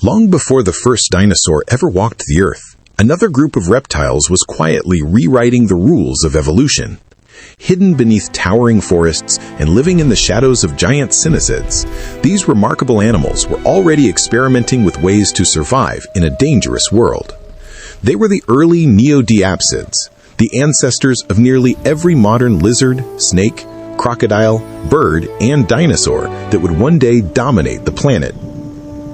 Long before the first dinosaur ever walked the Earth, another group of reptiles was quietly rewriting the rules of evolution. Hidden beneath towering forests and living in the shadows of giant cynicids, these remarkable animals were already experimenting with ways to survive in a dangerous world. They were the early neodiapsids, the ancestors of nearly every modern lizard, snake, crocodile, bird, and dinosaur that would one day dominate the planet.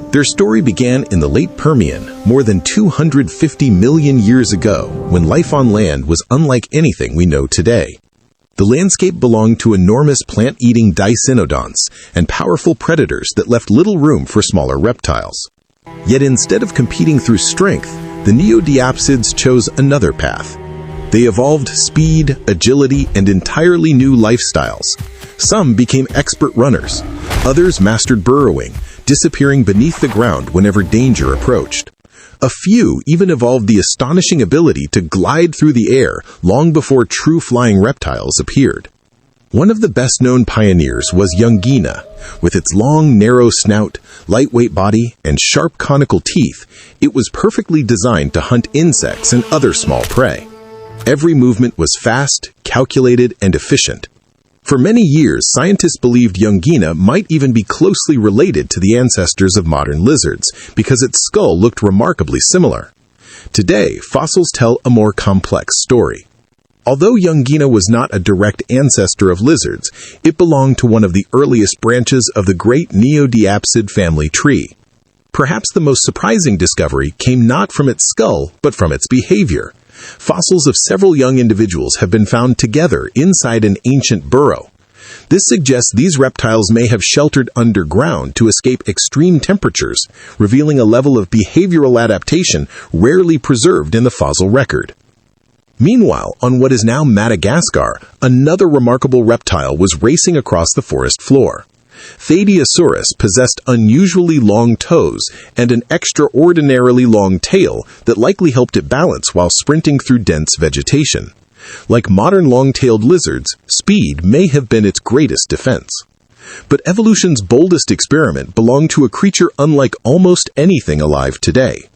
Their story began in the late Permian, more than 250 million years ago, when life on land was unlike anything we know today. The landscape belonged to enormous plant-eating dicynodonts and powerful predators that left little room for smaller reptiles. Yet instead of competing through strength, the neodiapsids chose another path. They evolved speed, agility, and entirely new lifestyles. Some became expert runners. Others mastered burrowing, disappearing beneath the ground whenever danger approached. A few even evolved the astonishing ability to glide through the air long before true flying reptiles appeared. One of the best-known pioneers was Youngina. With its long, narrow snout, lightweight body, and sharp conical teeth, it was perfectly designed to hunt insects and other small prey. Every movement was fast, calculated, and efficient. For many years, scientists believed Youngina might even be closely related to the ancestors of modern lizards because its skull looked remarkably similar. Today, fossils tell a more complex story. Although Youngina was not a direct ancestor of lizards, it belonged to one of the earliest branches of the great neodiapsid family tree. Perhaps the most surprising discovery came not from its skull, but from its behavior. Fossils of several young individuals have been found together inside an ancient burrow. This suggests these reptiles may have sheltered underground to escape extreme temperatures, revealing a level of behavioral adaptation rarely preserved in the fossil record. Meanwhile, on what is now Madagascar, another remarkable reptile was racing across the forest floor. Thadeosaurus possessed unusually long toes and an extraordinarily long tail that likely helped it balance while sprinting through dense vegetation. Like modern long-tailed lizards, speed may have been its greatest defense. But evolution's boldest experiment belonged to a creature unlike almost anything alive today.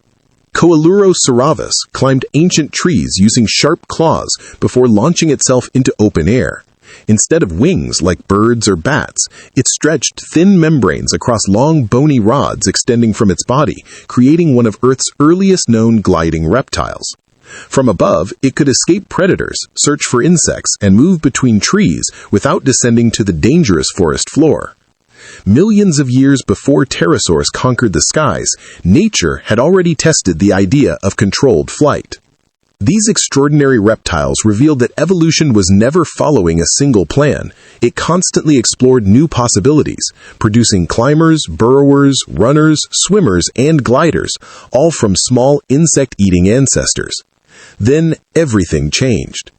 Coelurosauravus climbed ancient trees using sharp claws before launching itself into open air. Instead of wings like birds or bats, it stretched thin membranes across long bony rods extending from its body, creating one of Earth's earliest known gliding reptiles. From above, it could escape predators, search for insects, and move between trees without descending to the dangerous forest floor. Millions of years before pterosaurs conquered the skies, nature had already tested the idea of controlled flight. These extraordinary reptiles revealed that evolution was never following a single plan. It constantly explored new possibilities, producing climbers, burrowers, runners, swimmers, and gliders, all from small insect-eating ancestors. Then everything changed.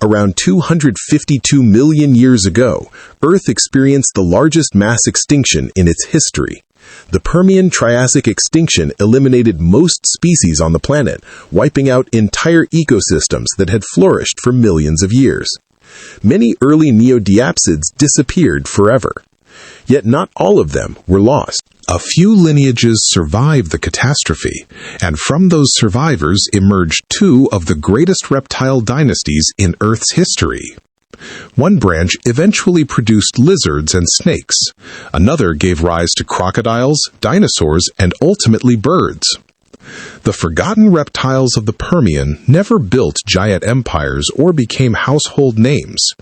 Around 252 million years ago, Earth experienced the largest mass extinction in its history. The Permian-Triassic extinction eliminated most species on the planet, wiping out entire ecosystems that had flourished for millions of years. Many early neodiapsids disappeared forever. Yet not all of them were lost. A few lineages survived the catastrophe, and from those survivors emerged two of the greatest reptile dynasties in Earth's history. One branch eventually produced lizards and snakes. Another gave rise to crocodiles, dinosaurs, and ultimately birds. The forgotten reptiles of the Permian never built giant empires or became household names.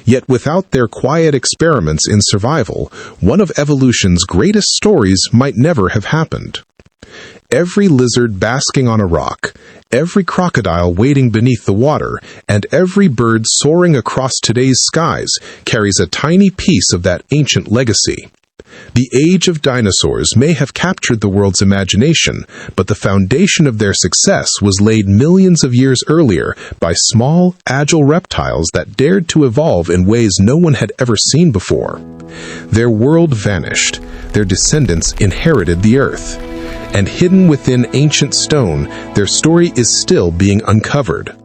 Yet without their quiet experiments in survival, one of evolution's greatest stories might never have happened. Every lizard basking on a rock, every crocodile wading beneath the water, and every bird soaring across today's skies carries a tiny piece of that ancient legacy. The Age of Dinosaurs may have captured the world's imagination, but the foundation of their success was laid millions of years earlier by small, agile reptiles that dared to evolve in ways no one had ever seen before. Their world vanished. Their descendants inherited the Earth. And hidden within ancient stone, their story is still being uncovered.